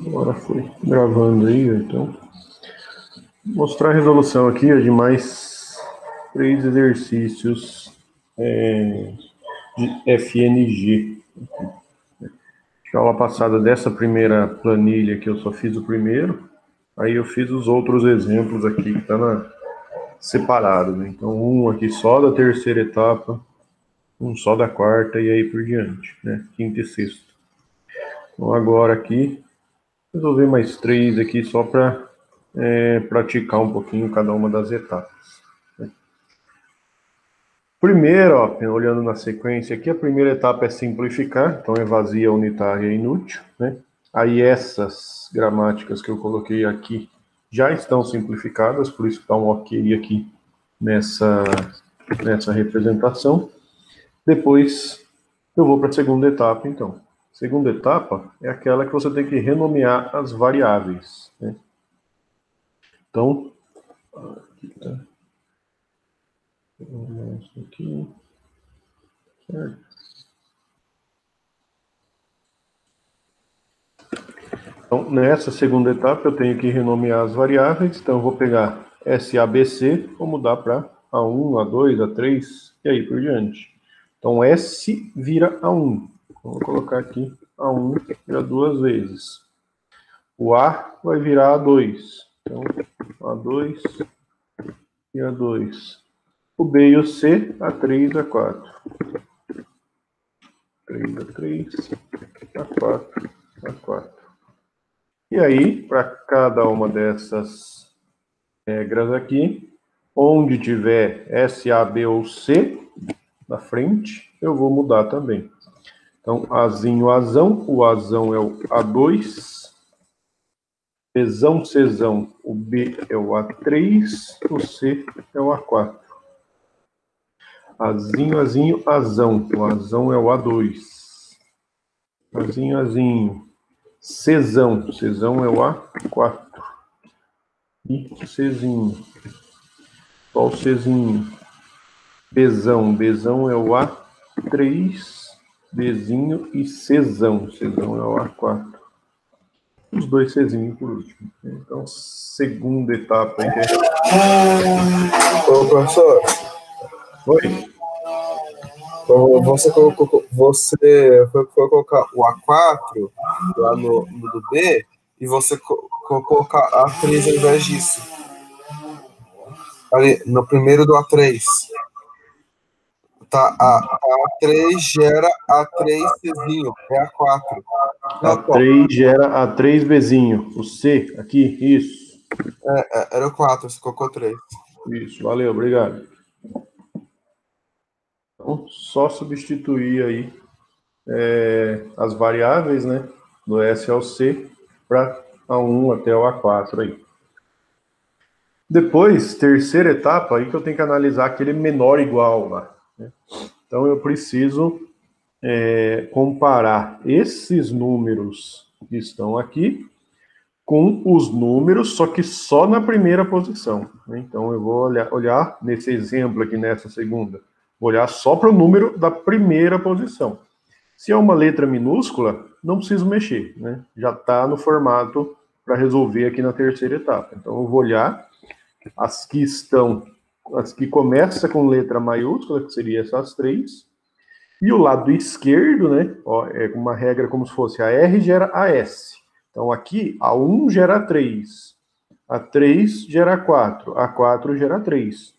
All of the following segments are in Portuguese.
Agora foi gravando aí, então. Mostrar a resolução aqui de mais 3 exercícios de FNG. Na aula passada dessa primeira planilha que eu só fiz o primeiro, aí eu fiz os outros exemplos aqui que tá separado, né? Então um aqui só da terceira etapa, um só da quarta e aí por diante, né? Quinta e sexta. Então agora aqui, resolver mais 3 aqui só para praticar um pouquinho cada uma das etapas. Primeiro, ó, olhando na sequência aqui, a primeira etapa é simplificar, então é vazia, unitária e inútil, né? Aí essas gramáticas que eu coloquei aqui já estão simplificadas, por isso que está um ok aqui nessa representação. Depois eu vou para a segunda etapa, então. Segunda etapa é aquela que você tem que renomear as variáveis, né? Então, aqui tá. Aqui, certo? Então, nessa segunda etapa, eu tenho que renomear as variáveis. Então, eu vou pegar SABC, vou mudar para A1, A2, A3 e aí por diante. Então, S vira A1. Então, vou colocar aqui A1 vira 2 vezes. O A vai virar A2. Então, A2 e A2. O B e o C, A3, A4. 3, A3, A4, A4. E aí, para cada uma dessas regras aqui, onde tiver S, A, B ou C na frente, eu vou mudar também. Então, Azinho, Azão, o Azão é o A2, Bzão, Czão, o B é o A3, o C é o A4. Azinho, Azinho, Azão, o Azão é o A2. Azinho, Azinho, Czão, Czão é o A4. E Czinho, só o Czinho. Bzão, Bzão é o A3, Bzinho e Czão, Czão é o A4. Os dois Czinhos por último. Então, segunda etapa aí. Ô, professor. Oi. Você foi colocar o A4 lá no do B e você colocar A3 ao invés disso. Ali, no primeiro do A3. Tá, a A3 gera A3Czinho, é A4. A3 gera A3Bzinho. O C aqui, isso. Era o 4, você colocou 3. Isso, valeu, obrigado. Então, só substituir aí as variáveis, né, do S ao C para A1 até o A4 aí. Depois, terceira etapa, aí que eu tenho que analisar aquele menor igual lá, né? Então, eu preciso comparar esses números que estão aqui com os números, só que só na primeira posição, né? Então, eu vou olhar nesse exemplo aqui, nessa segunda, vou olhar só para o número da primeira posição. Se é uma letra minúscula, não preciso mexer, né? Já está no formato para resolver aqui na terceira etapa. Então, eu vou olhar as que começam com letra maiúscula, que seria essas 3, e o lado esquerdo, né, ó, é uma regra como se fosse a R gera a S. Então aqui, a 1 gera a 3, a 3 gera a 4, a 4 gera a 3.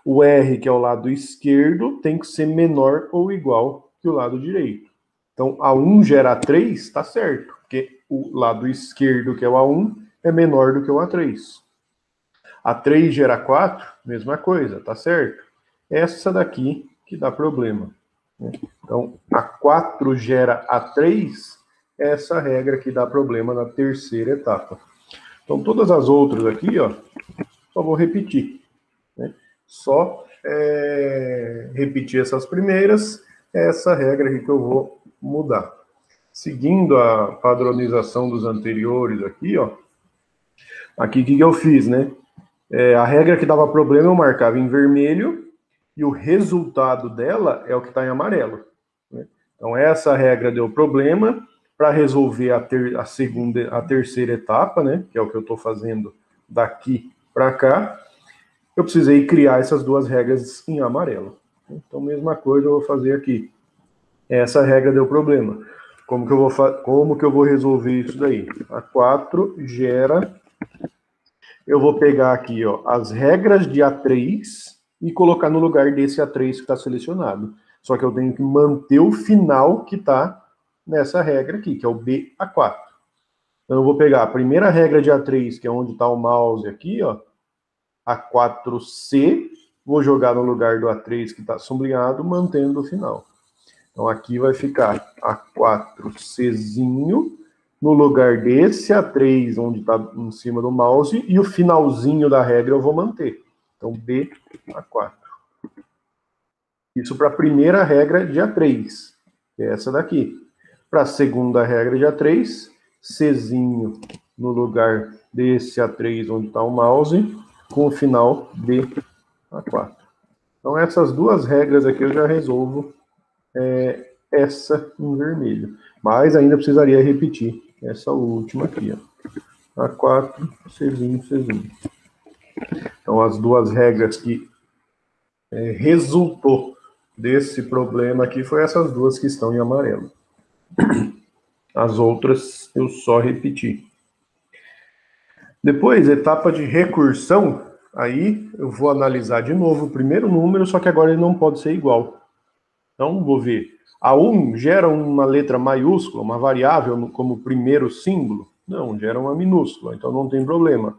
O R, que é o lado esquerdo, tem que ser menor ou igual que o lado direito. Então, a 1 gera a 3, está certo, porque o lado esquerdo, que é o A1, é menor do que o A3. A 3 gera 4, mesma coisa, tá certo? Essa daqui que dá problema. Então, a 4 gera a 3, essa regra que dá problema na terceira etapa. Então, todas as outras aqui, ó, só vou repetir, né? Só repetir essas primeiras, essa regra aqui que eu vou mudar. Seguindo a padronização dos anteriores aqui, ó, aqui o que eu fiz, né? A regra que dava problema eu marcava em vermelho e o resultado dela é o que está em amarelo, né? Então, essa regra deu problema, para resolver a terceira etapa, né, que é o que eu estou fazendo daqui para cá, eu precisei criar essas duas regras em amarelo. Então, mesma coisa eu vou fazer aqui. Essa regra deu problema. Como que eu vou resolver isso daí? A4 gera... Eu vou pegar aqui, ó, as regras de A3 e colocar no lugar desse A3 que está selecionado. Só que eu tenho que manter o final que está nessa regra aqui, que é o BA4. Então eu vou pegar a primeira regra de A3, que é onde está o mouse aqui, ó, A4C, vou jogar no lugar do A3 que está sublinhado, mantendo o final. Então aqui vai ficar A4Czinho, no lugar desse A3, onde está em cima do mouse, e o finalzinho da regra eu vou manter. Então, BA4. Isso para a primeira regra de A3, que é essa daqui. Para a segunda regra de A3, Czinho no lugar desse A3, onde está o mouse, com o final BA4. Então, essas duas regras aqui eu já resolvo essa em vermelho. Mas ainda precisaria repetir essa última aqui, ó. A4, Czinho, Czinho. Então, as duas regras que resultou desse problema aqui foi essas duas que estão em amarelo. As outras eu só repeti. Depois, etapa de recursão, aí eu vou analisar de novo o primeiro número, só que agora ele não pode ser igual. Então, vou ver. A1 gera uma letra maiúscula, uma variável como primeiro símbolo? Não, gera uma minúscula, então não tem problema.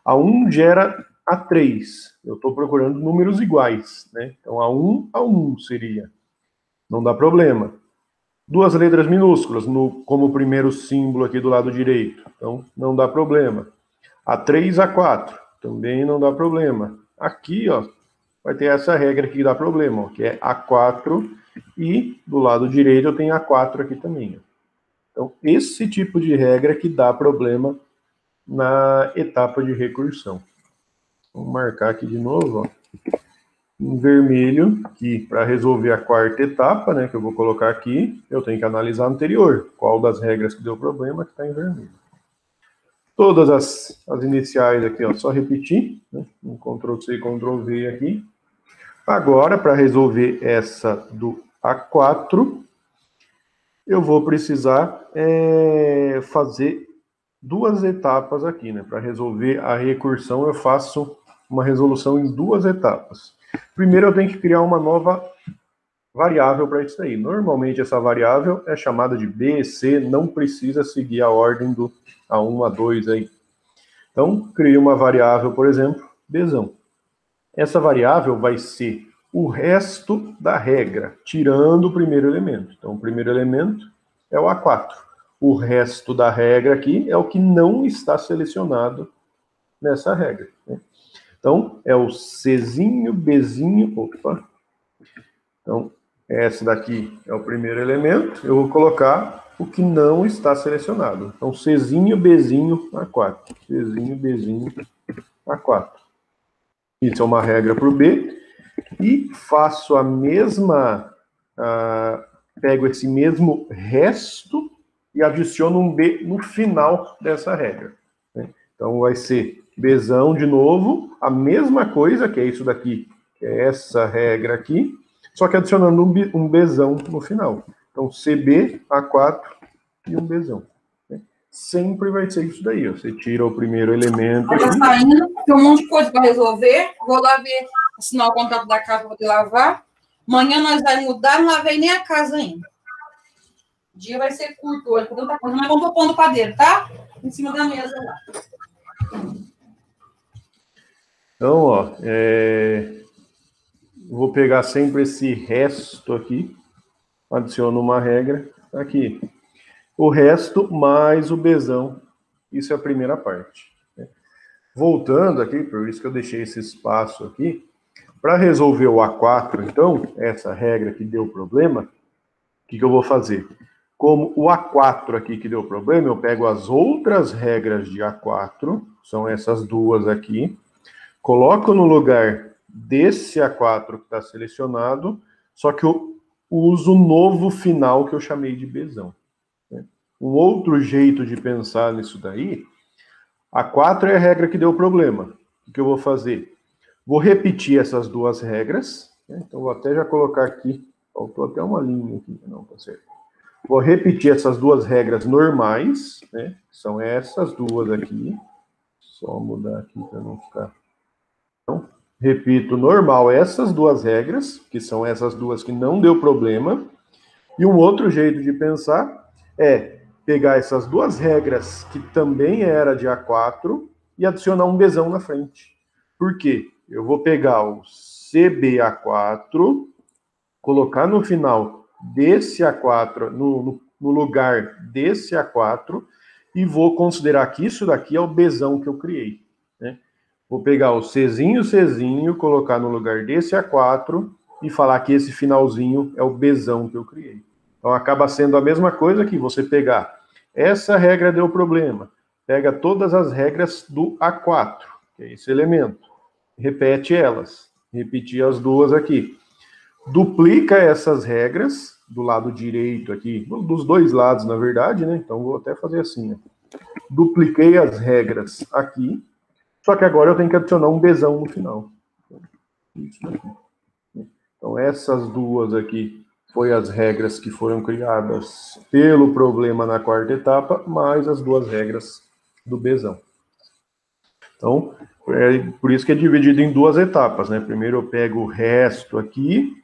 A1 gera A3. Eu estou procurando números iguais, né? Então, A1 seria. Não dá problema. Duas letras minúsculas como primeiro símbolo aqui do lado direito. Então, não dá problema. A3, A4. Também não dá problema. Aqui, ó, vai ter essa regra aqui que dá problema, ó, que é A4 e do lado direito eu tenho A4 aqui também. Ó. Então, esse tipo de regra que dá problema na etapa de recursão. Vamos marcar aqui de novo, ó, em vermelho, que para resolver a quarta etapa, né, que eu vou colocar aqui, eu tenho que analisar a anterior, qual das regras que deu problema que está em vermelho. Todas as iniciais aqui, ó, só repetir, né, um Ctrl+C, Ctrl+V aqui. Agora, para resolver essa do A4, eu vou precisar fazer duas etapas aqui, né? Para resolver a recursão, eu faço uma resolução em duas etapas. Primeiro, eu tenho que criar uma nova variável para isso aí. Normalmente, essa variável é chamada de B, C, não precisa seguir a ordem do A1, A2 aí. Então, crio uma variável, por exemplo, Bzão. Essa variável vai ser o resto da regra, tirando o primeiro elemento. Então, o primeiro elemento é o A4. O resto da regra aqui é o que não está selecionado nessa regra. Né? Então, é o Czinho, Bzinho, opa. Então, esse daqui é o primeiro elemento. Eu vou colocar o que não está selecionado. Então, Czinho, Bzinho, A4. Czinho, Bzinho, A4. Isso é uma regra para o B. E faço a mesma... pego esse mesmo resto e adiciono um B no final dessa regra. Né? Então, vai ser Bzão de novo, a mesma coisa, que é isso daqui, que é essa regra aqui, só que adicionando um Bzão no final. Então, CB, A4 e um Bzão. Né? Sempre vai ser isso daí, ó. Você tira o primeiro elemento. Tá saindo, tem um monte de coisa para resolver. Vou lá ver, assinar o contrato da casa para poder lavar. Amanhã nós vamos mudar, não lavei nem a casa ainda. O dia vai ser curto hoje, por tanta coisa. Mas vamos pôr no padeiro, tá? Em cima da mesa lá. Então, ó, vou pegar sempre esse resto aqui, adiciono uma regra aqui. O resto mais o Bzão, isso é a primeira parte. Né? Voltando aqui, por isso que eu deixei esse espaço aqui, para resolver o A4, então, essa regra que deu problema, o que eu vou fazer? Como o A4 aqui que deu problema, eu pego as outras regras de A4, são essas duas aqui, coloco no lugar desse A4 que está selecionado, só que eu uso o novo final que eu chamei de Bzão. Né? um outro jeito de pensar nisso daí, A4 é a regra que deu problema. O que eu vou fazer? Vou repetir essas duas regras, né? Então, vou até já colocar aqui, faltou até uma linha aqui, não, tá certo. Vou repetir essas duas regras normais, né? São essas duas aqui. Só mudar aqui para não ficar... Então, repito, normal, essas duas regras, que são essas duas que não deu problema. E um outro jeito de pensar é pegar essas duas regras, que também era de A4, e adicionar um Bzão na frente. Por quê? Eu vou pegar o CBA4, colocar no final desse A4, no lugar desse A4, e vou considerar que isso daqui é o Bzão que eu criei, né? Vou pegar o Czinho, colocar no lugar desse A4 e falar que esse finalzinho é o Bzão que eu criei. Então, acaba sendo a mesma coisa que você pegar essa regra deu problema, pega todas as regras do A4, que é esse elemento, repete elas, repetir as duas aqui. Duplica essas regras do lado direito aqui, dos dois lados, na verdade, né? Então, vou até fazer assim, ó. Dupliquei as regras aqui, só que agora eu tenho que adicionar um Bzão no final. Isso daqui. Então, essas duas aqui foi as regras que foram criadas pelo problema na quarta etapa, mais as duas regras do Bzão. Então, é por isso que é dividido em duas etapas, né? Primeiro eu pego o resto aqui,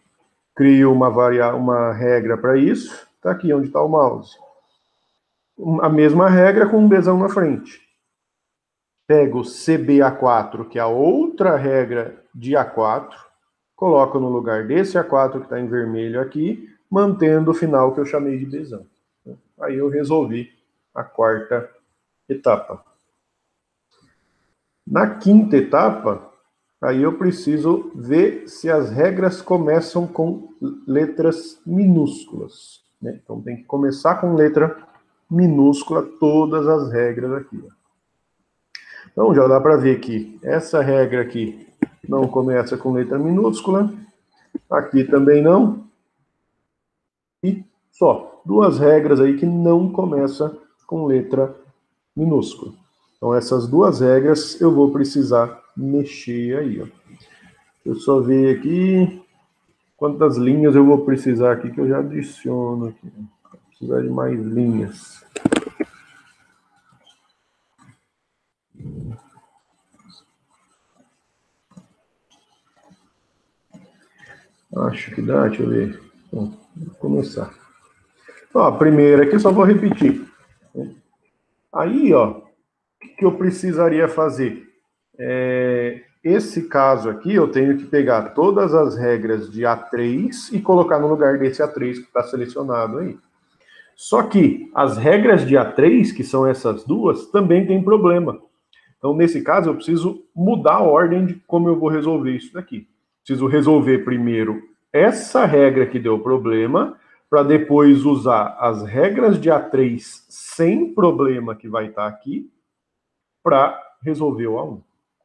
crio uma regra para isso, tá aqui onde está o mouse. A mesma regra com um Bzão na frente. Pego o CBA4, que é a outra regra de A4, coloco no lugar desse A4 que está em vermelho aqui, mantendo o final que eu chamei de Bzão. Aí eu resolvi a quarta etapa. Na quinta etapa, aí eu preciso ver se as regras começam com letras minúsculas, né? Então tem que começar com letra minúscula todas as regras aqui, ó. Então já dá para ver que essa regra aqui não começa com letra minúscula, aqui também não, e só duas regras aí que não começam com letra minúscula. Então essas duas regras eu vou precisar mexer aí, ó. Deixa eu só ver aqui quantas linhas eu vou precisar aqui, que eu já adiciono aqui. Vou precisar de mais linhas. Acho que dá, deixa eu ver. Bom, vou começar. Ó, a primeira aqui eu só vou repetir. Aí, ó, o que eu precisaria fazer? Esse caso aqui, eu tenho que pegar todas as regras de A3 e colocar no lugar desse A3 que está selecionado aí. Só que as regras de A3, que são essas duas, também tem problema. Então, nesse caso, eu preciso mudar a ordem de como eu vou resolver isso daqui. Preciso resolver primeiro essa regra que deu problema, para depois usar as regras de A3 sem problema que vai estar aqui, para resolver o A1.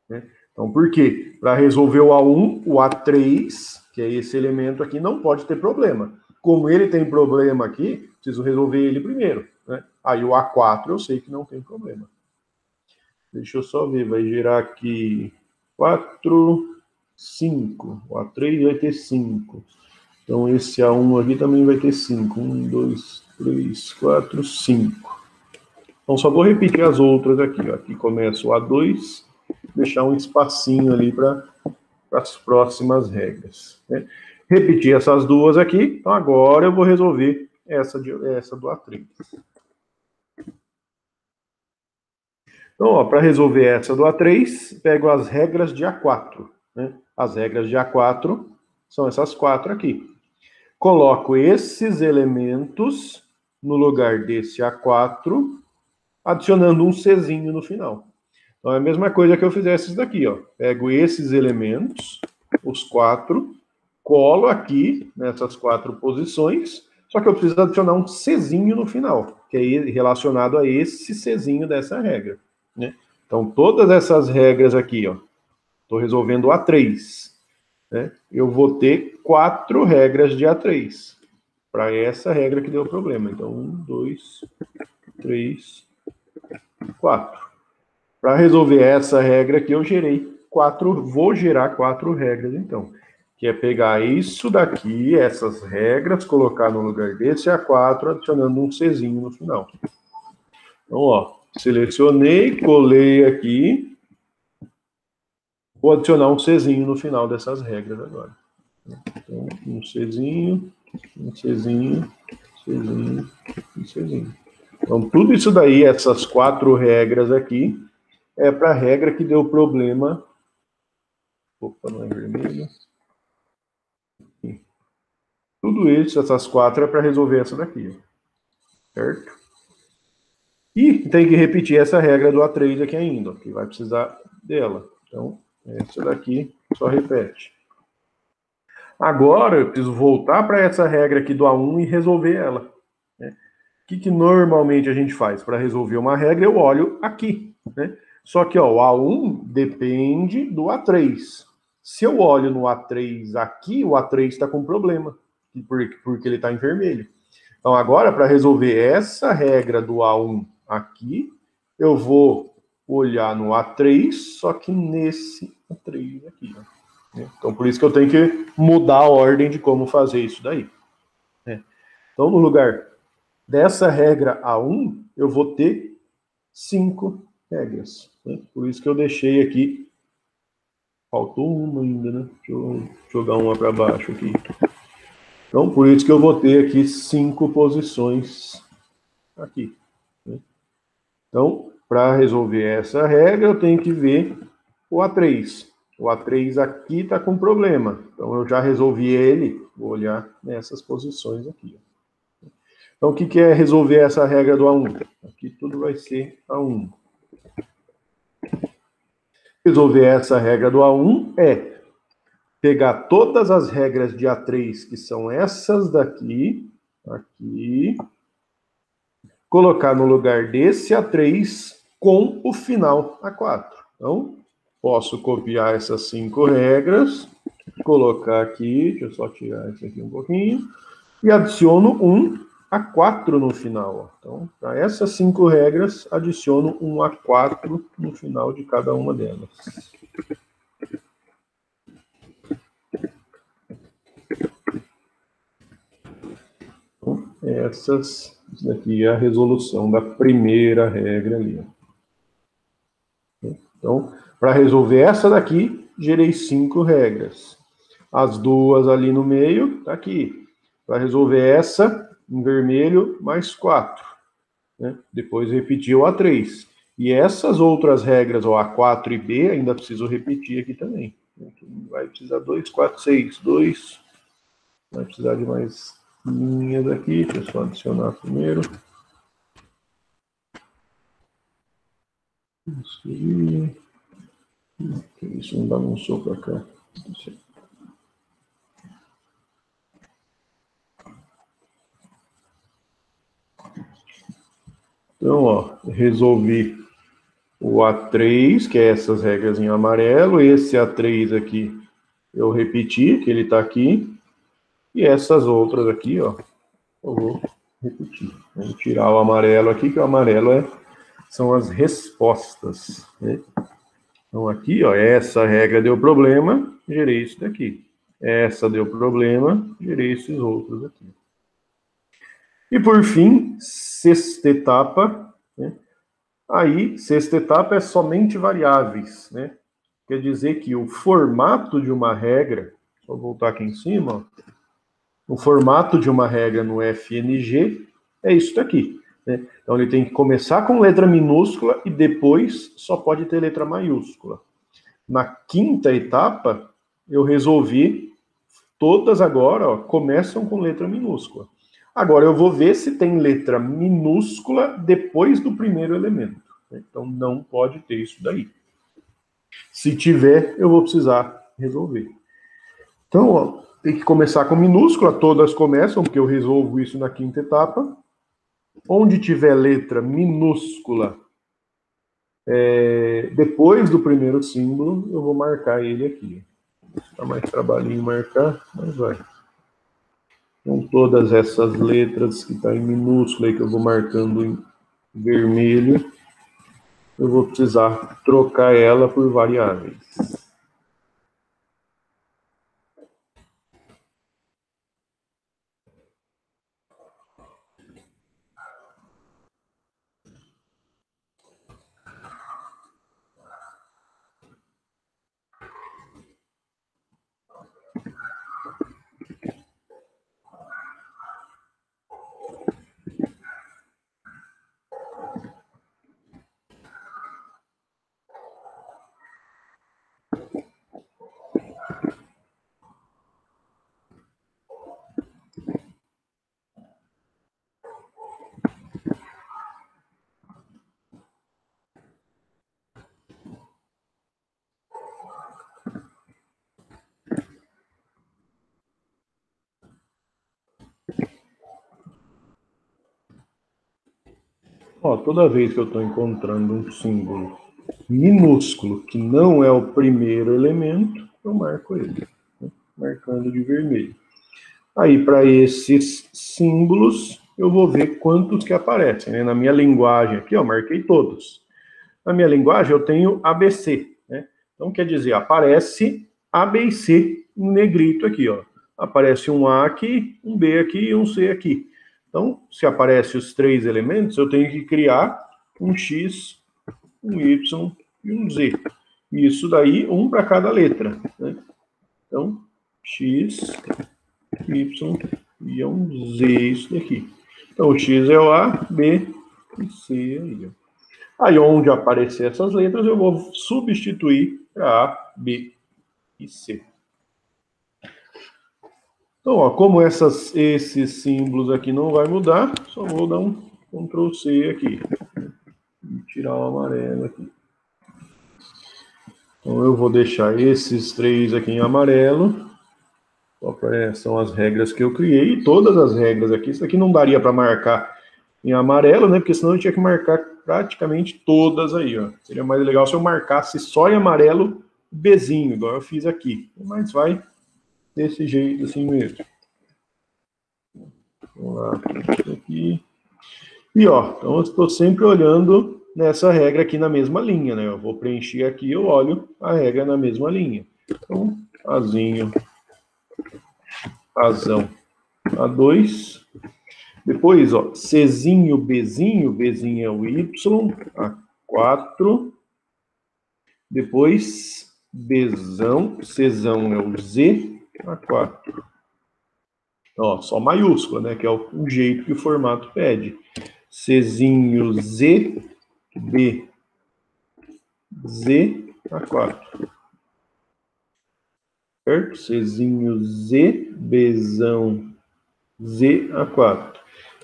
Né? Então, por quê? Para resolver o A1, o A3, que é esse elemento aqui, não pode ter problema. Como ele tem problema aqui, preciso resolver ele primeiro, né? Aí o A4 eu sei que não tem problema. Deixa eu só ver, vai gerar aqui 4, 5. O A3 vai ter 5. Então esse A1 aqui também vai ter 5. 1, 2, 3, 4, 5. Então só vou repetir as outras aqui, ó. Aqui começa o A2, deixar um espacinho ali para as próximas regras, né? Repetir essas duas aqui, então agora eu vou resolver essa do A3. Então, para resolver essa do A3, pego as regras de A4, né? As regras de A4 são essas quatro aqui. Coloco esses elementos no lugar desse A4, adicionando um Czinho no final. Então, é a mesma coisa que eu fizesse isso daqui, ó. Pego esses elementos, os quatro, colo aqui nessas quatro posições, só que eu preciso adicionar um Czinho no final, que é relacionado a esse Czinho dessa regra, né? Então, todas essas regras aqui, ó, estou resolvendo A3, né? Eu vou ter 4 regras de A3 para essa regra que deu problema. Então, 1, 2, 3, 4. Para resolver essa regra aqui, eu gerei 4, vou gerar 4 regras, então. Que é pegar isso daqui, essas regras, colocar no lugar desse A4, adicionando um Czinho no final. Então, ó, selecionei, colei aqui, vou adicionar um Czinho no final dessas regras agora. Então, um Czinho, um Czinho, Czinho e Czinho. Então, tudo isso daí, essas 4 regras aqui, é para a regra que deu problema. Opa, não é vermelho. Tudo isso, essas 4, é para resolver essa daqui, certo? E tem que repetir essa regra do A3 aqui ainda, que vai precisar dela. Então, essa daqui só repete. Agora, eu preciso voltar para essa regra aqui do A1 e resolver ela. Né? O que normalmente a gente faz? Para resolver uma regra, eu olho aqui. Né? Só que ó, o A1 depende do A3. Se eu olho no A3 aqui, o A3 está com problema, porque ele está em vermelho. Então, agora, para resolver essa regra do A1 aqui, eu vou olhar no A3, só que nesse A3 aqui. Ó. Então, por isso que eu tenho que mudar a ordem de como fazer isso daí. Então, no lugar dessa regra A1, eu vou ter 5 regras. Por isso que eu deixei aqui. Faltou uma ainda, né? Deixa eu jogar uma para baixo aqui. Então, por isso que eu vou ter aqui 5 posições aqui. Então, para resolver essa regra, eu tenho que ver o A3. O A3 aqui está com problema. Então, eu já resolvi ele. Vou olhar nessas posições aqui. Então, o que é resolver essa regra do A1? Aqui tudo vai ser A1. Resolver essa regra do A1 é pegar todas as regras de A3, que são essas daqui, aqui, colocar no lugar desse A3 com o final A4. Então, posso copiar essas 5 regras, colocar aqui, deixa eu só tirar isso aqui um pouquinho, e adiciono um A4 no final. Ó. Então, para essas 5 regras, adiciono um A4 no final de cada uma delas. Então, isso daqui é a resolução da primeira regra ali. Então, para resolver essa daqui, gerei 5 regras. As 2 ali no meio, tá aqui. Para resolver essa, em vermelho, mais 4. Né? Depois repetir o A3. E essas outras regras, o A4 e B, ainda preciso repetir aqui também. Vai precisar 2, 4, 6, 2. Vai precisar de mais linhas aqui, deixa eu só adicionar primeiro. Isso não bagunçou para cá. Então, ó, resolvi o A3, que é essas regras em amarelo. Esse A3 aqui eu repeti, que ele está aqui. E essas outras aqui, ó, eu vou repetir. Vamos tirar o amarelo aqui, que o amarelo são as respostas. Né? Então, aqui, ó, essa regra deu problema, gerei isso daqui. Essa deu problema, gerei esses outros aqui. E, por fim, sexta etapa. Né? Aí, sexta etapa é somente variáveis. Né? Quer dizer que o formato de uma regra, vou voltar aqui em cima, ó, o formato de uma regra no FNG é isso daqui. Né? Então, ele tem que começar com letra minúscula e depois só pode ter letra maiúscula. Na quinta etapa, eu resolvi, todas agora ó, começam com letra minúscula. Agora, eu vou ver se tem letra minúscula depois do primeiro elemento. Né? Então, não pode ter isso daí. Se tiver, eu vou precisar resolver. Então, ó, tem que começar com minúscula, todas começam, porque eu resolvo isso na quinta etapa. Onde tiver letra minúscula, depois do primeiro símbolo, eu vou marcar ele aqui. Dá mais trabalhinho marcar, mas vai. Então, todas essas letras que estão em minúscula aí, que eu vou marcando vermelho, eu vou precisar trocar ela por variáveis. Ó, toda vez que eu estou encontrando um símbolo minúsculo que não é o primeiro elemento, eu marco ele, né? Marcando de vermelho. Aí, para esses símbolos, eu vou ver quantos que aparecem, né? Na minha linguagem aqui, eu marquei todos. Na minha linguagem, eu tenho ABC, né? Então, quer dizer, aparece A, B e C em negrito aqui, ó. Aparece um A aqui, um B aqui e um C aqui. Então, se aparecem os três elementos, eu tenho que criar um X, um Y e um Z. E isso daí, um para cada letra, né? Então, X, Y e um Z, isso daqui. Então, o X é o A, B e C aí, ó. Aí, onde aparecer essas letras, eu vou substituir para A, B e C. Então, ó, como esses símbolos aqui não vai mudar, só vou dar um Ctrl C aqui. E tirar o amarelo aqui. Então, eu vou deixar esses três aqui em amarelo. São as regras que eu criei. E todas as regras aqui. Isso aqui não daria para marcar em amarelo, né? Porque senão eu tinha que marcar praticamente todas aí, ó. Seria mais legal se eu marcasse só em amarelo o Bzinho, igual eu fiz aqui. Mas vai desse jeito assim mesmo. Vamos lá, aqui. E ó, então eu estou sempre olhando nessa regra aqui na mesma linha, né? Eu vou preencher aqui, eu olho a regra na mesma linha. Então, Azinho, Azão, A2. Depois, ó, Czinho, Bzinho é o Y, A4. Depois, Bzão, Czão é o Z, A4. Ó, só maiúscula, né? Que é o jeito que o formato pede. Czinho, Z, B, Z, A4. Certo? Czinho, Z, Bzão, Z, A4.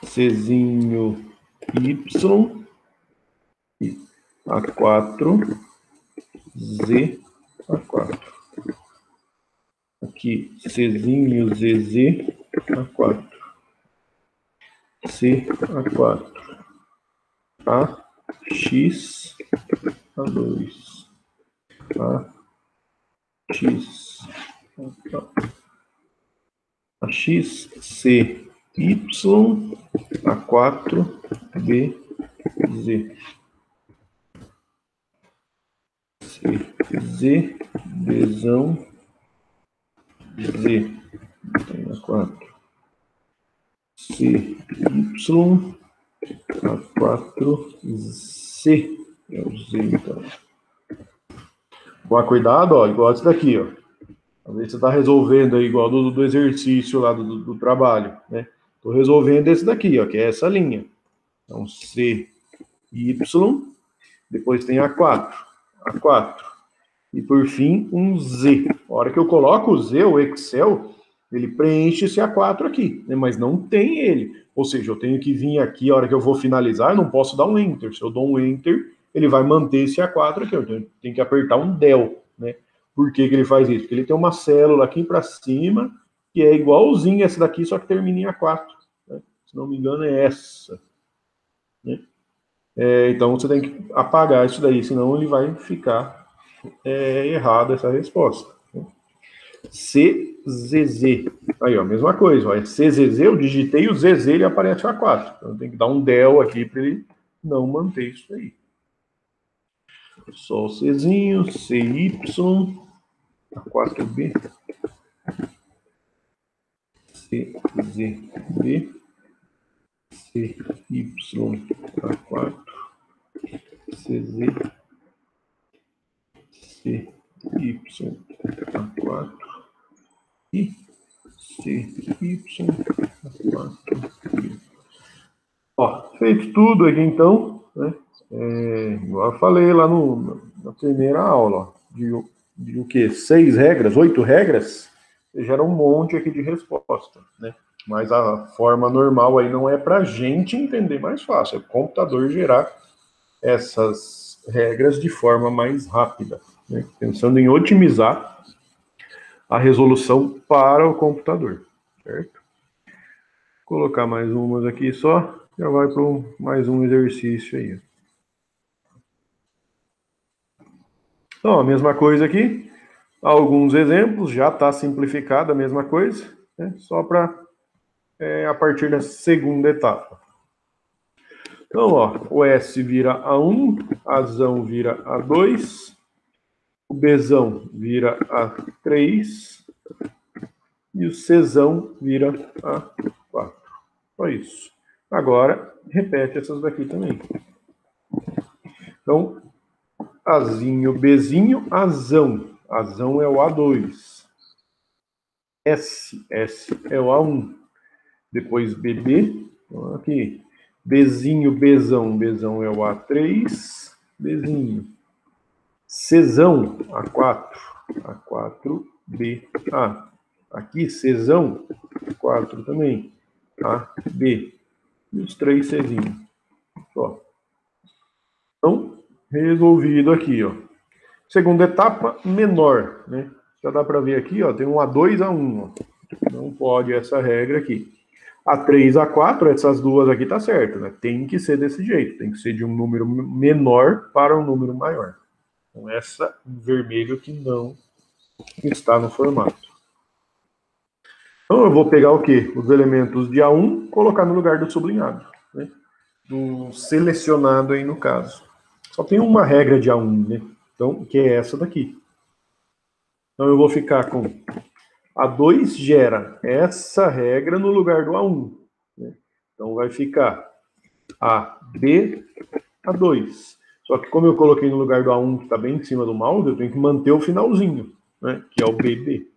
Czinho, Y, A4, Z, A4. Aqui, Czinho, ZZ, A4. C, A4. A, X, A2. A, X, A4. A, X, C, Y, A4, B, Z. C, Z, Bzão, Z. A4. C, Y, A4, C. É o Z, então. Tomar cuidado, ó, igual esse daqui, ó. Às vezes você está resolvendo aí, igual do exercício lá do trabalho, né? Estou resolvendo esse daqui, ó, que é essa linha. Então, C, Y, depois tem A4, A4. E, por fim, um Z. A hora que eu coloco o Z, o Excel, ele preenche esse A4 aqui, né? Mas não tem ele. Ou seja, eu tenho que vir aqui, a hora que eu vou finalizar, eu não posso dar um Enter. Se eu dou um Enter, ele vai manter esse A4 aqui. Eu tenho que apertar um Del, né? Por que ele faz isso? Porque ele tem uma célula aqui para cima, que é igualzinha essa daqui, só que termina em A4. Né? Se não me engano, é essa. Né? Então, você tem que apagar isso daí, senão ele vai ficar errado essa resposta. Né? CZZ. Aí, ó, mesma coisa. Ó, CZZ, eu digitei o ZZ, ele aparece o A4. Então, tem que dar um Del aqui para ele não manter isso aí. Só o Czinho, CY, A4B, CZB, CY, A4, CZ, CY, A4 e CY, A4. Ó, feito tudo aqui então, né? Igual eu falei lá na primeira aula, ó, de o quê? 6 regras, 8 regras, gera um monte aqui de resposta, né? Mas a forma normal aí não é para a gente entender mais fácil, é o computador gerar essas regras de forma mais rápida, né? Pensando em otimizar a resolução para o computador, certo? Vou colocar mais umas aqui só, já vai para mais um exercício aí. Então, a mesma coisa aqui, alguns exemplos, já está simplificada a mesma coisa, né? Só para a partir da segunda etapa. Então, ó, o S vira A1, Azão vira A2, o Bzão vira A3 e o Czão vira A4. Só isso. Agora, repete essas daqui também. Então, Azinho, Bzinho, Azão. Azão é o A2. S é o A1. Depois BB, então aqui. Bzinho, Bzão é o A3. Bzinho. Czão, A4. A4, B, A. Aqui, Czão, 4 também. A, B. E os 3 Czinho. Só. Então, resolvido aqui, ó. Segunda etapa, menor, né? Já dá para ver aqui, ó, tem um A2, A1, ó. Não pode essa regra aqui. A3, A4, essas duas aqui tá certo, né? Tem que ser desse jeito, tem que ser de um número menor para um número maior. Então, essa em vermelho que não está no formato. Então, eu vou pegar o quê? Os elementos de A1, colocar no lugar do sublinhado, né? Do selecionado aí no caso. Só tem uma regra de A1, né? Então, que é essa daqui. Então, eu vou ficar com A2 gera essa regra no lugar do A1. Né? Então, vai ficar AB, A2. Só que como eu coloquei no lugar do A1, que está bem em cima do mouse, eu tenho que manter o finalzinho, né? Que é o BB.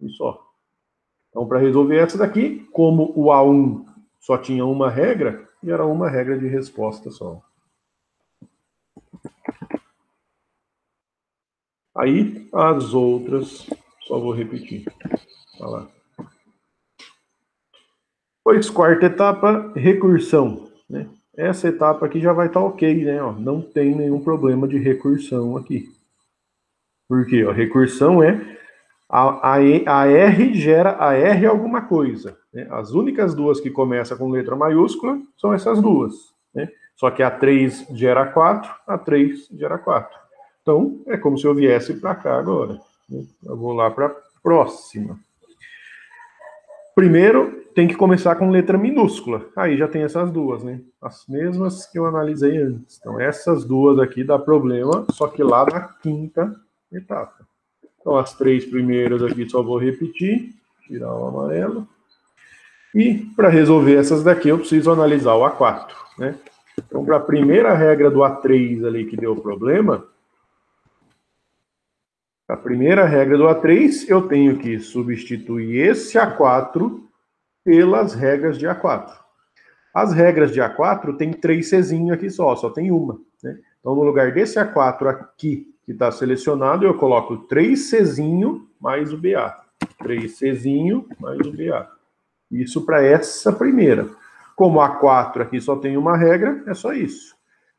E só. Então, para resolver essa daqui, como o A1 só tinha uma regra, era uma regra de resposta só. Aí, as outras, só vou repetir. Tá lá. Pois, quarta etapa, recursão. Né? Essa etapa aqui já vai estar ok, né? Ó, não tem nenhum problema de recursão aqui. Por quê? Ó, recursão é a R gera a R alguma coisa. Né? As únicas duas que começam com letra maiúscula são essas duas. Né? Só que a 3 gera 4, a 3 gera 4. Então, é como se eu viesse para cá agora. Né? Eu vou lá para a próxima. Primeiro, tem que começar com letra minúscula. Aí já tem essas duas, né? As mesmas que eu analisei antes. Então, essas duas aqui dá problema, só que lá na quinta etapa. Então, as 3 primeiras aqui só vou repetir, tirar o amarelo. E, para resolver essas daqui, eu preciso analisar o A4, né? Então, para a primeira regra do A3 ali que deu problema, a primeira regra do A3, eu tenho que substituir esse A4 pelas regras de A4. As regras de A4 tem 3 Czinho aqui só tem uma. Né? Então, no lugar desse A4 aqui, que está selecionado, eu coloco 3 Czinho mais o BA. 3 Czinho mais o BA. Isso para essa primeira. Como A4 aqui só tem uma regra, é só isso.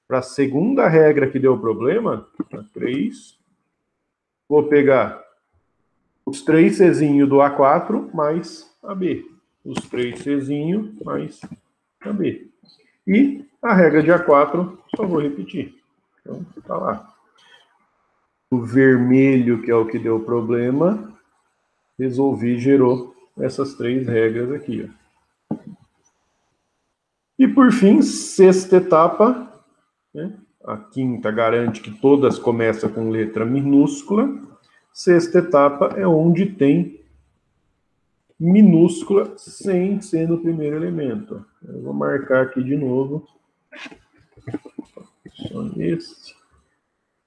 Para a segunda regra que deu problema, 3, vou pegar os 3 Czinho do A4 mais AB. Os 3 Czinho mais AB. E a regra de A4, só vou repetir. Então, tá lá. O vermelho, que é o que deu problema, resolvi, gerou essas 3 regras aqui. Ó. E, por fim, sexta etapa, né? A quinta garante que todas começam com letra minúscula. Sexta etapa é onde tem minúscula sem ser no primeiro elemento. Eu vou marcar aqui de novo. Só esse.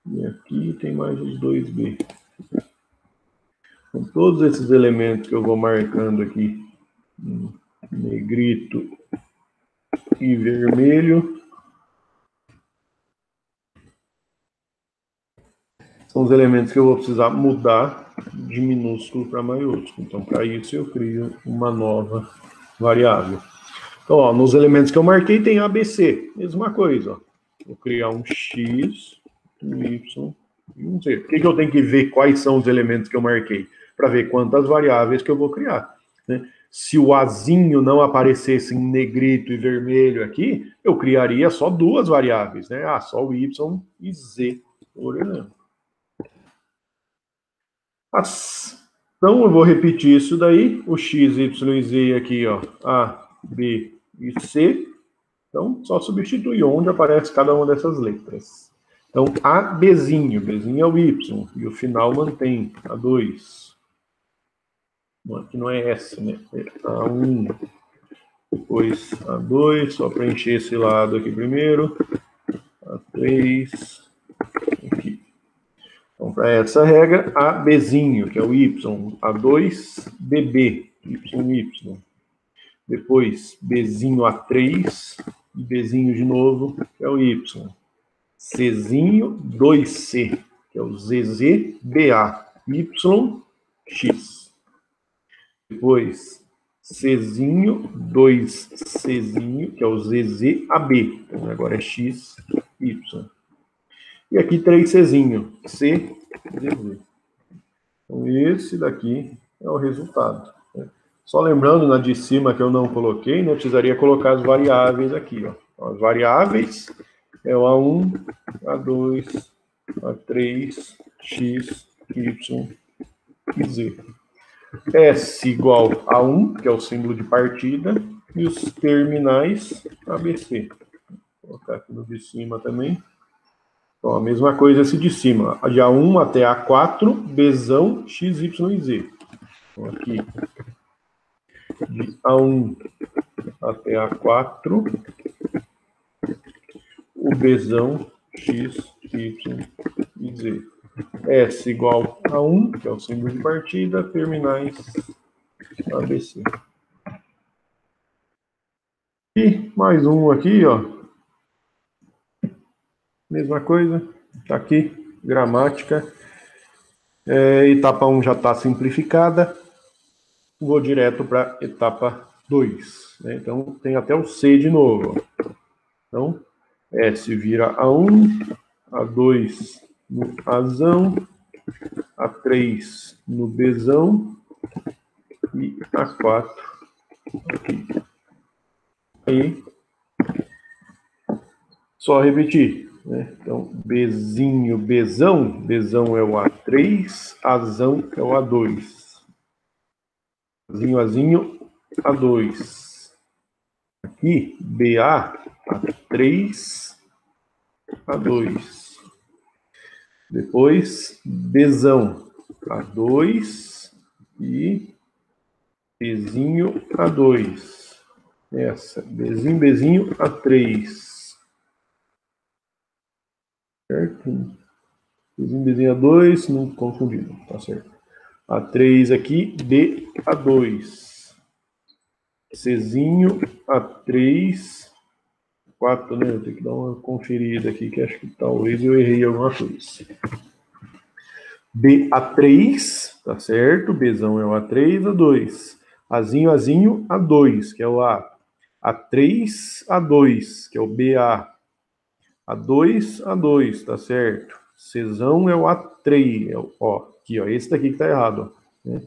E aqui tem mais os 2B. Com todos esses elementos que eu vou marcando aqui, negrito e vermelho, são os elementos que eu vou precisar mudar de minúsculo para maiúsculo. Então, para isso, eu crio uma nova variável. Então, ó, nos elementos que eu marquei tem ABC, mesma coisa. Ó. Vou criar um X, um Y e um Z. Por que eu tenho que ver quais são os elementos que eu marquei? Para ver quantas variáveis que eu vou criar. Né? Se o Azinho não aparecesse em negrito e vermelho aqui, eu criaria só duas variáveis, né? Ah, só o Y e Z, por exemplo. Então, eu vou repetir isso daí. O X, Y e Z aqui, ó. A, B e C. Então, só substitui onde aparece cada uma dessas letras. Então, A, Bzinho. Bzinho é o Y. E o final mantém A2. Aqui não é S, né? É A1. Depois A2. Só preencher esse lado aqui primeiro. A3. Aqui. Então, para essa regra, A, Bzinho, que é o Y. A2, BB. Y. Depois, Bzinho A3. E Bzinho de novo, que é o Y. Czinho 2C, que é o ZZ, BA, Y, X. Depois, Czinho 2Czinho, que é o ZZ, AB. Então, agora é X, Y. E aqui 3Czinho, C, ZZ. Então, esse daqui é o resultado. Só lembrando, na de cima que eu não coloquei, né, eu precisaria colocar as variáveis aqui. Ó. As variáveis é o A1, A2, A3, X, Y e Z. S igual a 1, que é o símbolo de partida, e os terminais ABC. Vou colocar aqui no de cima também. Então, a mesma coisa esse de cima. De A1 até A4, Bzão, X, Y e Z. Então, aqui, de A1 até A4, o Bzão, X, Y e Z. S igual a 1, que é o símbolo de partida, terminais ABC. E mais um aqui, ó. Mesma coisa, tá aqui, gramática. Etapa 1 já está simplificada. Vou direto para etapa 2. Né? Então, tem até o C de novo. Ó. Então, S vira A1, A2 no Azão, A3 no Bzão e A4 aqui. Aí, só repetir. Né? Então, Bzinho, Bzão, Bzão é o A3, Azão é o A2. Azinho, Azinho, A2. Aqui, BA, A3, A2. Depois, Bzão, A2 e Bzinho, A2. Essa, Bzinho, Bzinho, A3. Certo? Bzinho, Bzinho, A2, não confundindo, tá certo. A3 aqui, D, A2. Czinho, A3, 4, né? Eu tenho que dar uma conferida aqui, que acho que talvez eu errei alguma coisa. B, A3, tá certo? Bzão é o A3, A2. Azinho, Azinho, A2, que é o A. A3, A2, que é o BA. A2, A2, tá certo? Czão é o A3, ó, aqui, ó, esse daqui que tá errado, ó, né?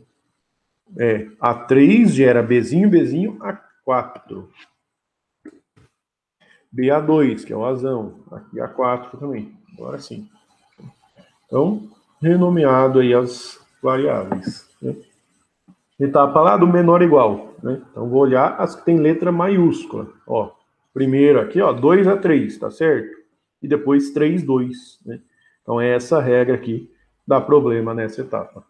A3 gera Bzinho, Bzinho, A4. BA2, que é o Azão, aqui A4 também, agora sim. Então, renomeado aí as variáveis, né? Etapa lá do menor igual, né? Então, vou olhar as que tem letra maiúscula, ó. Primeiro aqui, ó, 2 a 3, tá certo? E depois 3, 2, né? Então, é essa regra aqui dá problema nessa etapa.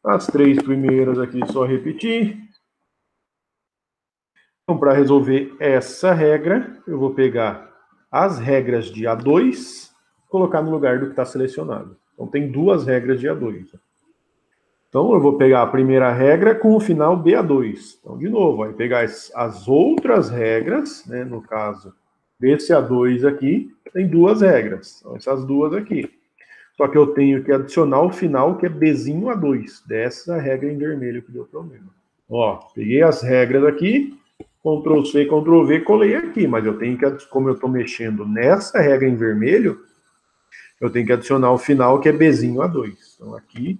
As 3 primeiras aqui, só repetir. Então, para resolver essa regra, eu vou pegar as regras de A2, colocar no lugar do que está selecionado. Então, tem duas regras de A2. Então, eu vou pegar a primeira regra com o final BA2. Então, de novo, vai pegar as outras regras, né? No caso, desse A2 aqui, tem duas regras. Então, essas duas aqui. Só que eu tenho que adicionar o final, que é Bzinho A2, dessa regra em vermelho que deu problema. Ó, peguei as regras aqui, Ctrl C, Ctrl V, colei aqui, mas eu tenho que, como eu estou mexendo nessa regra em vermelho, eu tenho que adicionar o final, que é Bzinho A2. Então, aqui,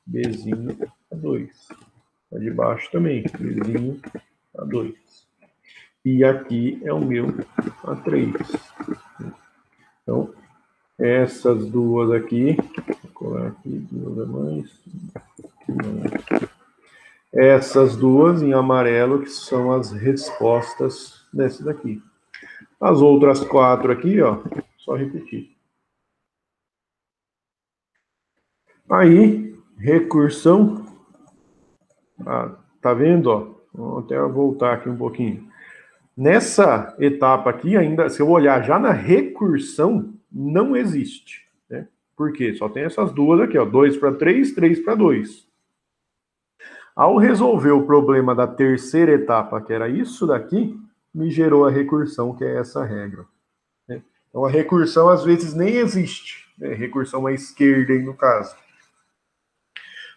Bzinho A2. Tá de baixo também, Bzinho A2. E aqui é o meu A3. Então, essas duas aqui, vou colar aqui, duas a mais. Essas duas em amarelo, que são as respostas desse daqui. As outras 4 aqui, ó, só repetir. Aí, recursão. Tá vendo, ó? Vou até voltar aqui um pouquinho. Nessa etapa aqui, ainda, se eu olhar já na recursão, não existe, né? Por quê? Só tem essas duas aqui, ó, 2 para 3, 3 para 2. Ao resolver o problema da terceira etapa, que era isso daqui, me gerou a recursão, que é essa regra, né? Então, a recursão, às vezes, nem existe, né? Recursão à esquerda, aí, no caso.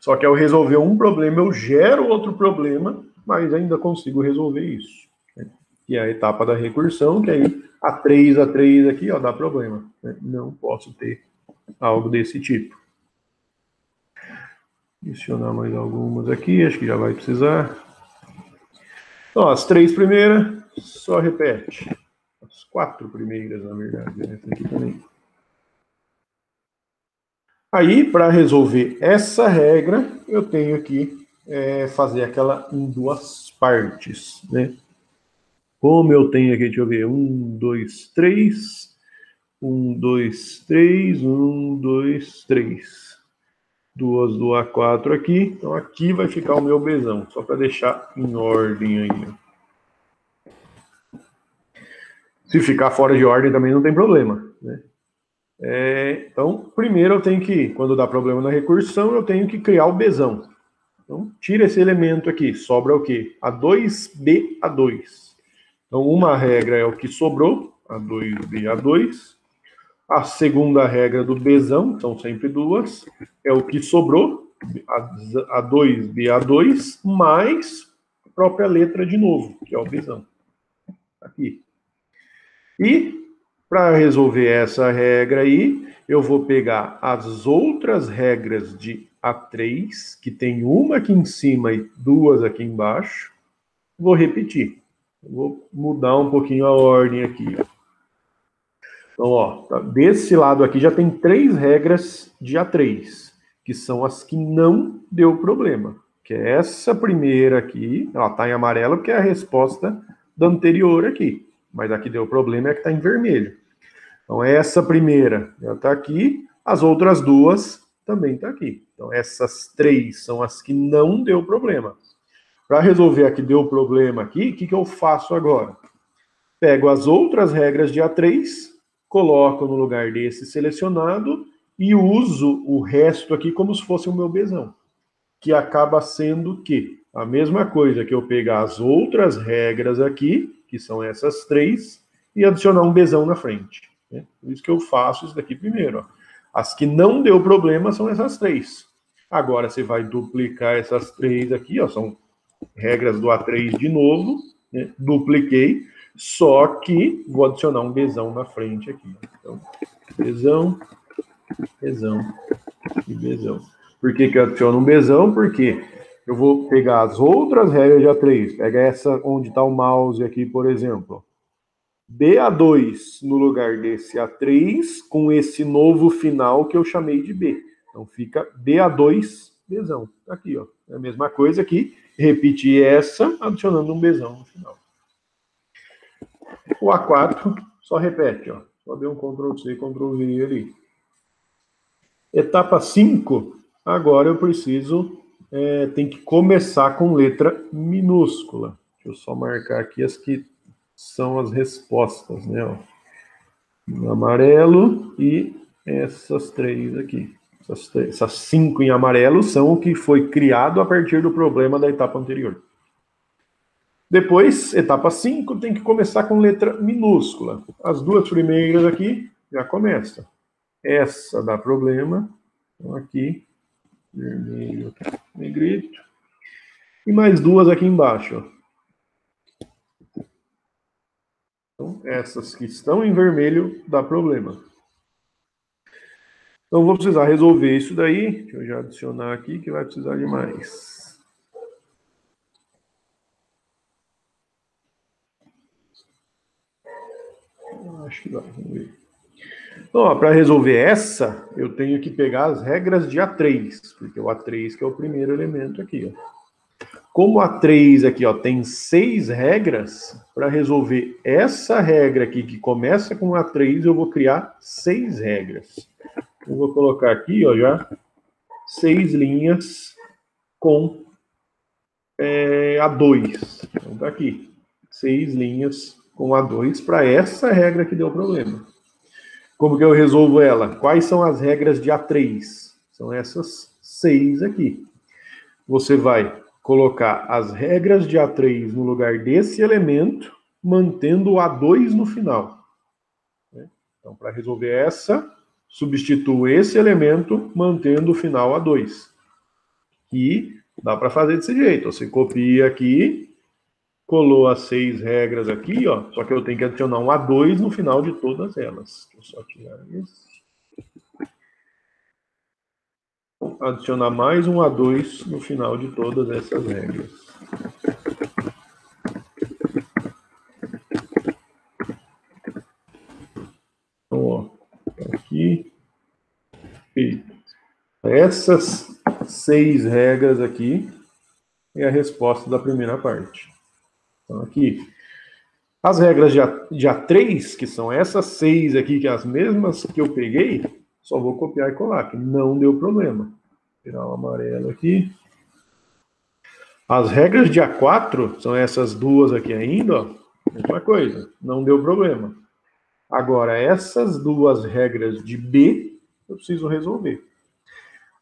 Só que ao resolver um problema, eu gero outro problema, mas ainda consigo resolver isso, né? Que é a etapa da recursão, que aí a 3 aqui, ó, dá problema, né? Não posso ter algo desse tipo. Adicionar mais algumas aqui, acho que já vai precisar. Então, as 3 primeiras, só repete. As 4 primeiras, na verdade, essa aqui também. Aí, para resolver essa regra, eu tenho que fazer aquela em duas partes, né? Como eu tenho aqui, deixa eu ver, 1, 2, 3, 1, 2, 3, 1, 2, 3. Duas do A4 aqui, então aqui vai ficar o meu Bzão, só para deixar em ordem aí. Se ficar fora de ordem também não tem problema, né? Então, primeiro eu tenho que, quando dá problema na recursão, eu tenho que criar o Bzão. Então, tira esse elemento aqui, sobra o quê? A2B, A2. Então, uma regra é o que sobrou, A2B, A2. A segunda regra do Bzão, são sempre duas, é o que sobrou, A2B, A2, mais a própria letra de novo, que é o Bzão. Aqui. E, para resolver essa regra aí, eu vou pegar as outras regras de A3, que tem uma aqui em cima e duas aqui embaixo, vou repetir. Vou mudar um pouquinho a ordem aqui. Então, ó, desse lado aqui já tem 3 regras de A3, que são as que não deu problema. Que é essa primeira aqui, ela está em amarelo, porque é a resposta da anterior aqui. Mas a que deu problema é a que está em vermelho. Então, essa primeira já está aqui, as outras duas também estão aqui. Então, essas 3 são as que não deu problema. Para resolver a que deu problema aqui, o que eu faço agora? Pego as outras regras de A3, coloco no lugar desse selecionado e uso o resto aqui como se fosse o meu Bzão. Que acaba sendo que a mesma coisa que eu pegar as outras regras aqui, que são essas 3, e adicionar um Bzão na frente, né? Por isso que eu faço isso daqui primeiro, ó. As que não deu problema são essas 3. Agora você vai duplicar essas 3 aqui, ó, são regras do A3 de novo, né? Dupliquei, só que vou adicionar um Bzão na frente aqui. Então, Bzão, Bzão e Bzão. Por que eu adiciono um Bzão? Porque eu vou pegar as outras regras de A3, pega essa onde está o mouse aqui, por exemplo. BA2 no lugar desse A3, com esse novo final que eu chamei de B. Então fica BA2, Bzão. Aqui, ó. É a mesma coisa aqui. Repetir essa, adicionando um Bzão no final. O A4 só repete, ó. Só deu um Ctrl+C, Ctrl+V ali. Etapa 5, agora eu preciso, tem que começar com letra minúscula. Deixa eu só marcar aqui as que são as respostas, né? Ó. Em amarelo e essas 3 aqui. Essas 5 em amarelo são o que foi criado a partir do problema da etapa anterior. Depois, etapa 5, tem que começar com letra minúscula. As 2 primeiras aqui já começam. Essa dá problema. Então, aqui, vermelho, negrito. E mais 2 aqui embaixo. Então, essas que estão em vermelho dá problema. Então, vou precisar resolver isso daí. Deixa eu já adicionar aqui, que vai precisar de mais. Acho que vai, vamos ver. Então, para resolver essa, eu tenho que pegar as regras de A3, porque o A3 que é o primeiro elemento aqui. Ó. Como o A3 aqui ó, tem 6 regras, para resolver essa regra aqui, que começa com A3, eu vou criar 6 regras. Eu vou colocar aqui ó, já 6 linhas com A2. Então, tá aqui. 6 linhas com A2 para essa regra que deu problema. Como que eu resolvo ela? Quais são as regras de A3? São essas 6 aqui. Você vai colocar as regras de A3 no lugar desse elemento, mantendo o A2 no final. Então, para resolver essa, substituo esse elemento, mantendo o final A2. E dá para fazer desse jeito. Você copia aqui, colou as 6 regras aqui, ó, só que eu tenho que adicionar um A2 no final de todas elas. Deixa eu só tirar isso. Adicionar mais um A2 no final de todas essas regras. Então, ó, aqui. E essas 6 regras aqui é a resposta da primeira parte. Então, aqui. As regras de A3, que são essas 6 aqui, que é as mesmas que eu peguei, só vou copiar e colar, que não deu problema. Vou tirar o amarelo aqui. As regras de A4, são essas 2 aqui ainda, ó, mesma coisa, não deu problema. Agora, essas 2 regras de B, eu preciso resolver.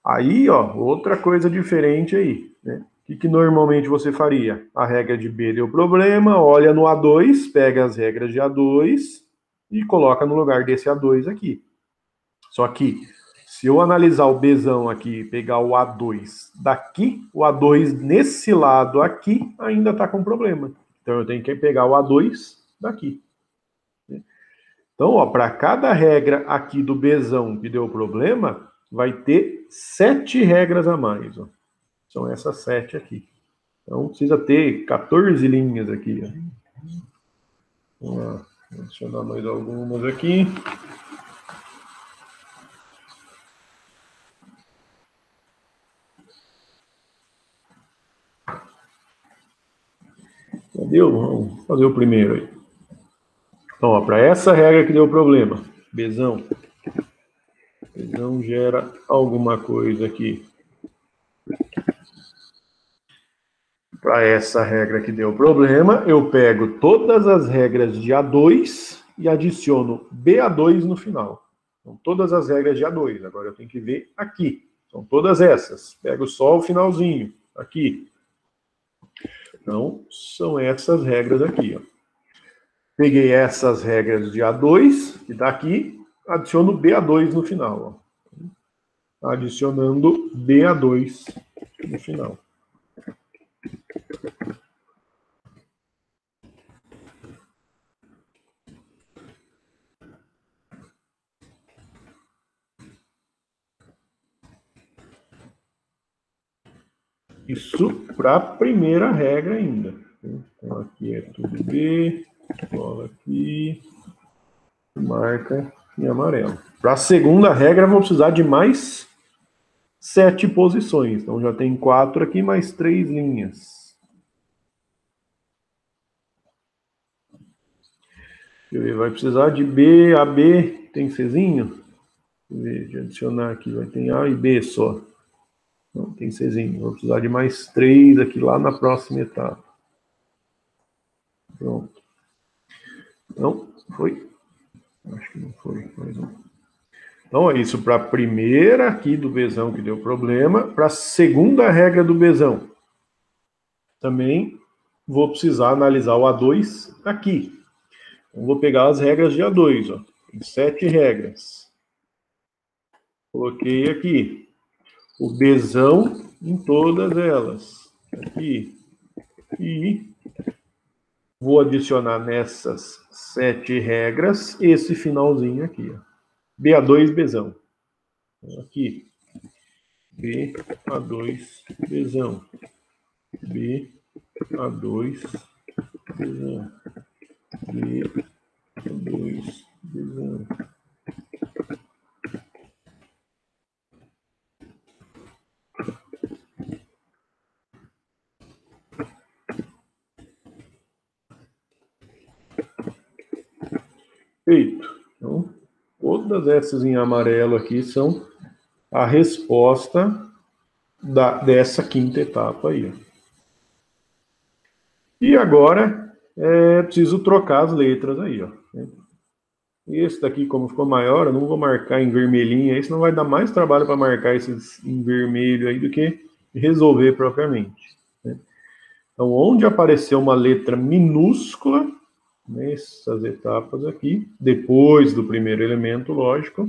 Aí, ó, outra coisa diferente aí, né? O que normalmente você faria? A regra de B deu problema, olha no A2, pega as regras de A2 e coloca no lugar desse A2 aqui. Só que, se eu analisar o Bzão aqui, pegar o A2 daqui, o A2 nesse lado aqui ainda está com problema. Então, eu tenho que pegar o A2 daqui. Então, para cada regra aqui do Bzão que deu problema, vai ter 7 regras a mais. Ó. São essas 7 aqui. Então, precisa ter 14 linhas aqui. Ó. Vamos lá. Vou adicionar mais algumas aqui. Cadê? Vamos fazer o primeiro aí. Então, para essa regra que deu problema, Bzão. Bzão gera alguma coisa aqui. Para essa regra que deu problema, eu pego todas as regras de A2 e adiciono BA2 no final. Então, todas as regras de A2. Agora eu tenho que ver aqui. São todas essas. Pego só o finalzinho, aqui. Então, são essas regras aqui. Ó. Peguei essas regras de A2, que está aqui, adiciono BA2 no final. Ó. Adicionando BA2 no final. Isso para a primeira regra ainda. Então, aqui é tudo B, cola aqui, marca em amarelo. Para a segunda regra, vou precisar de mais 7 posições. Então, já tem 4 aqui, mais 3 linhas. Vai precisar de B, AB, tem Czinho? De adicionar aqui, vai ter A e B só. Não, tem Czinho. Vou precisar de mais 3 aqui lá na próxima etapa. Pronto. Não, foi? Acho que não foi. Mais um. Então, é isso para a primeira aqui do Bzão que deu problema. Para a segunda regra do Bzão. Também vou precisar analisar o A2 aqui. Então, vou pegar as regras de A2. Ó. Tem 7 regras. Coloquei aqui. O Bzão em todas elas. Aqui. E vou adicionar nessas 7 regras esse finalzinho aqui. Ó. BA2 Bzão. Então, aqui. BA2 Bzão. BA2 Bzão. B2 Bzão. Feito. Então, todas essas em amarelo aqui são a resposta dessa quinta etapa aí. E agora, preciso trocar as letras aí, ó. Esse daqui, como ficou maior, eu não vou marcar em vermelhinho aí, senão vai dar mais trabalho para marcar esses em vermelho aí do que resolver propriamente. Né? Então, onde apareceu uma letra minúscula, nessas etapas aqui, depois do primeiro elemento, lógico,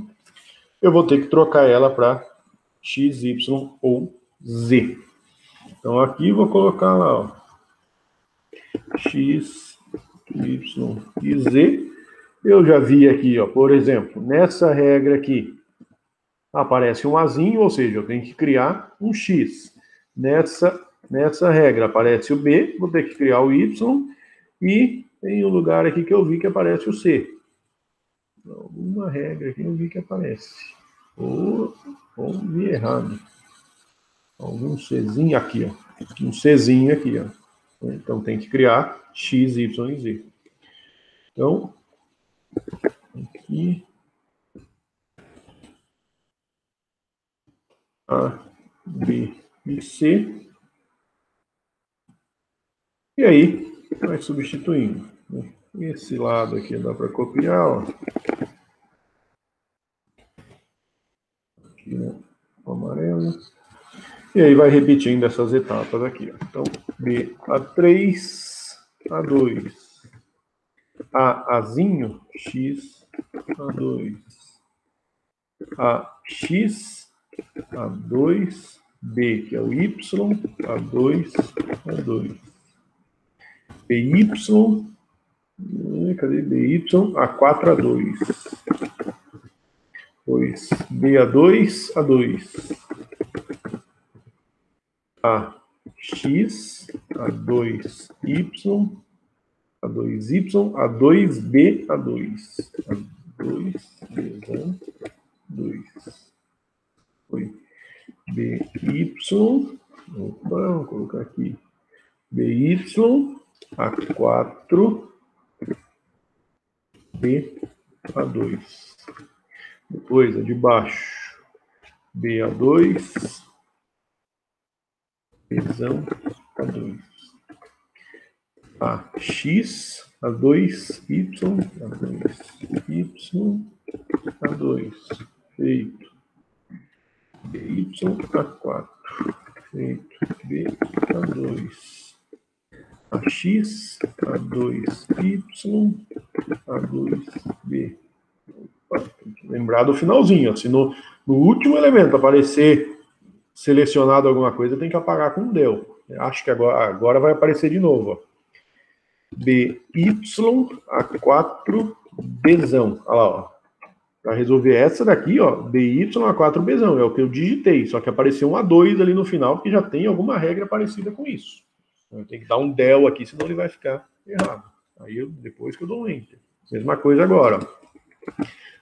eu vou ter que trocar ela para X, Y ou Z. Então, aqui vou colocar lá, ó, X, Y e Z. Eu já vi aqui, ó, por exemplo, nessa regra aqui, aparece um Azinho, ou seja, eu tenho que criar um X. Nessa regra aparece o B, vou ter que criar o Y, e tem um lugar aqui que eu vi que aparece o C. Alguma regra aqui eu vi que aparece. Ou vi errado. Algum Czinho aqui, ó. Um Czinho aqui, ó. Então tem que criar X, Y e Z. Então, aqui. A, B e C. E aí, vai substituindo. Esse lado aqui dá para copiar, ó. Aqui, né? O amarelo. E aí vai repetindo essas etapas aqui, ó. Então, B, A3, A2. Azinho, X, A2. AX, A2, B, que é o Y, A2, A2. BY, cadê BY? A4, A2. Depois BA2, A2. AX, A2Y, A2Y, A2B, A2. A2, 2. Foi BY, opa, vamos colocar aqui. BY, A4, B, A2. Depois, a de baixo, BA2, Bzão, A2. AX, A2, Y, A2, Y, A2. Feito. BY, A4. Feito. B, A2. AX, A2Y, A2B. Tem que lembrar do finalzinho. Se no último elemento aparecer selecionado alguma coisa, tem que apagar com um del. Acho que agora vai aparecer de novo. Ó. BY, A4, Bzão. Olha lá, ó. Para resolver essa daqui, ó, BY, A4, Bzão. É o que eu digitei. Só que apareceu um A2 ali no final, porque já tem alguma regra parecida com isso. Eu tenho que dar um del aqui, senão ele vai ficar errado. Aí, depois que eu dou um enter. Mesma coisa agora, ó.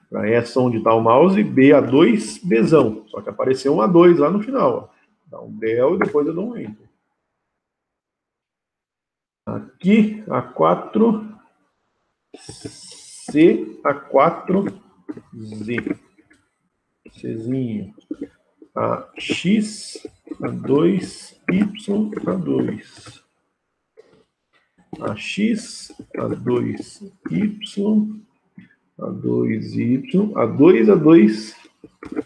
Para essa onde está o mouse, BA2, Bzão. Só que apareceu um A2 lá no final. Ó. Dá um del e depois eu dou um enter. Aqui, A4, C a 4Z. Czinho. A X a 2Y a 2. A X a 2Y a 2Y a 2 a 2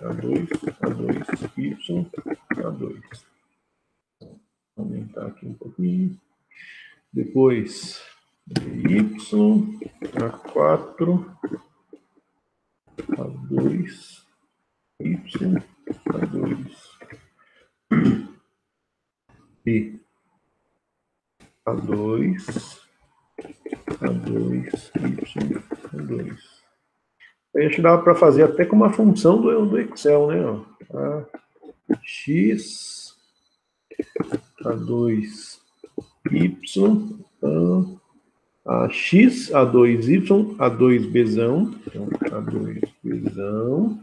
a 2 a 2 Y a 2. Vou aumentar aqui um pouquinho. Depois y a 4 a 2 y a 2 e a 2 a 2 y a 2. Aí acho que dava para fazer até com uma função do Excel, né? A x a 2 y a x a 2y a 2bzão, então a 2bzão,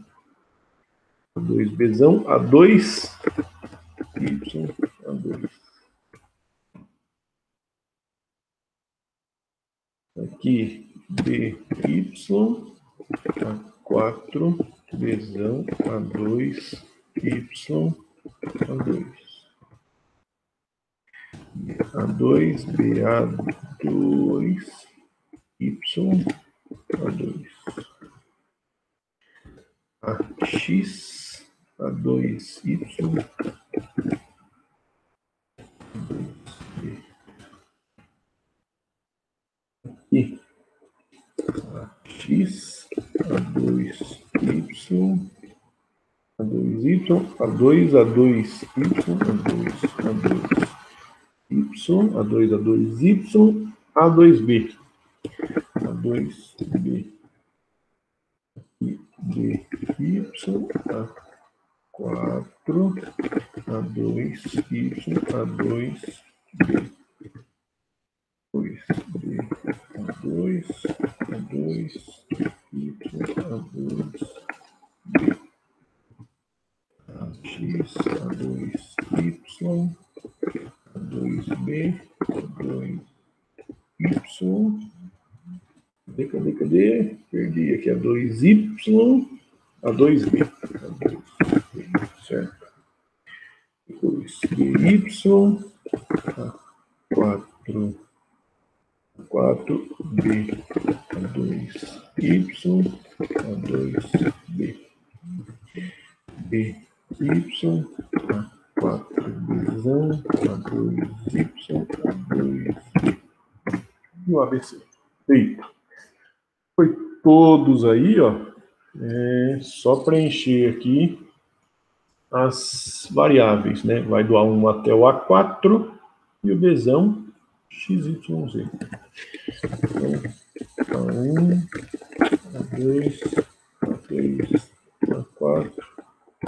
a 2bzão a 2y a 2. Aqui dy a 4bzão a 2y a 2. A2b a 2y a 2. A x a 2y aqui a x a 2y a 2y a 2 a 2y a 2 a 2 y a 2 a 2y a 2b a 2b e dy a 4 a 2y a 2b 2b a 2 a 2 y a 2b a x a 2y a 2b a 2y. Cadê? Perdi aqui a 2y a 2b. A 2b, certo? Depois dy a 4 a 4b a 2y a 2b. Dy a 4bzão a 2y a 2b. E o ABC. Feito. Foi todos aí, ó. Só preencher aqui as variáveis, né? Vai do A1 até o A4 e o Bzão XYZ. Então, A1, A2, A3, A4,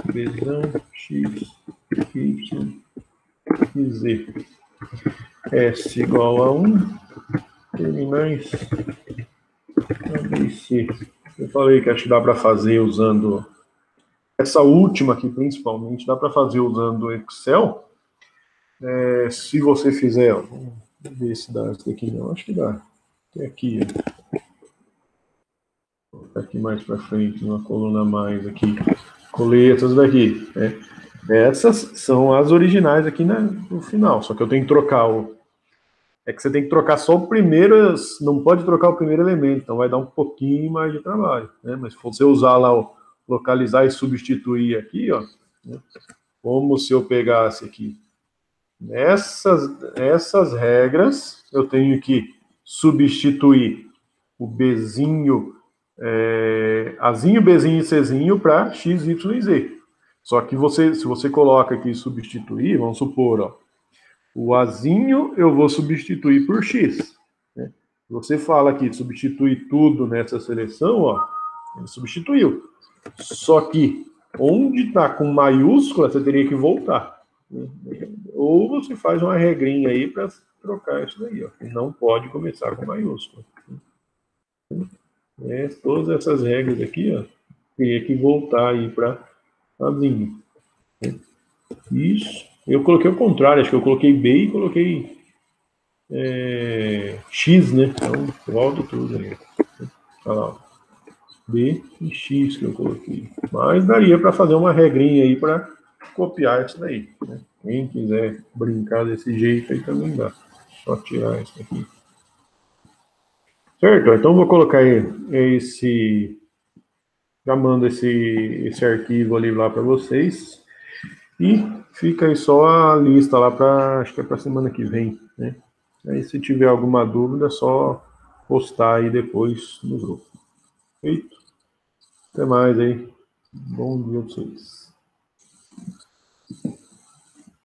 Bzão X, Y e Z. S igual a 1, terminais A, B e C. Eu falei que acho que dá para fazer usando essa última aqui, principalmente, dá para fazer usando o Excel. Se você fizer, ó, vamos ver se dá isso aqui, não, acho que dá. Tem aqui, ó. Vou colocar aqui mais para frente, uma coluna a mais aqui. Coletas daqui, né? Essas são as originais aqui no final, só que eu tenho que trocar o... É que você tem que trocar só o primeiro, não pode trocar o primeiro elemento, então vai dar um pouquinho mais de trabalho, né? Mas se você usar lá o localizar e substituir aqui, ó, né? Como se eu pegasse aqui essas regras, eu tenho que substituir o Bzinho, Azinho, Bzinho e Czinho para X, Y e Z. Só que se você coloca aqui substituir, vamos supor, ó, o Azinho eu vou substituir por X. Né? Você fala aqui, substituir tudo nessa seleção, ó, ele substituiu. Só que, onde está com maiúscula, você teria que voltar. Né? Ou você faz uma regrinha aí para trocar isso daí, ó. Não pode começar com maiúscula. Todas essas regras aqui, ó, teria que voltar aí para Azinho. Isso. Eu coloquei o contrário, acho que eu coloquei B e coloquei X, né? Então, volta tudo aí. Olha lá. B e X que eu coloquei. Mas daria para fazer uma regrinha aí para copiar isso daí. Né? Quem quiser brincar desse jeito aí também dá. Só tirar isso aqui. Certo? Então vou colocar esse. Já mando esse arquivo ali lá para vocês. E fica aí só a lista lá para. Acho que é para semana que vem. Né? Aí se tiver alguma dúvida, é só postar aí depois no grupo. Feito? Até mais aí. Bom dia para vocês.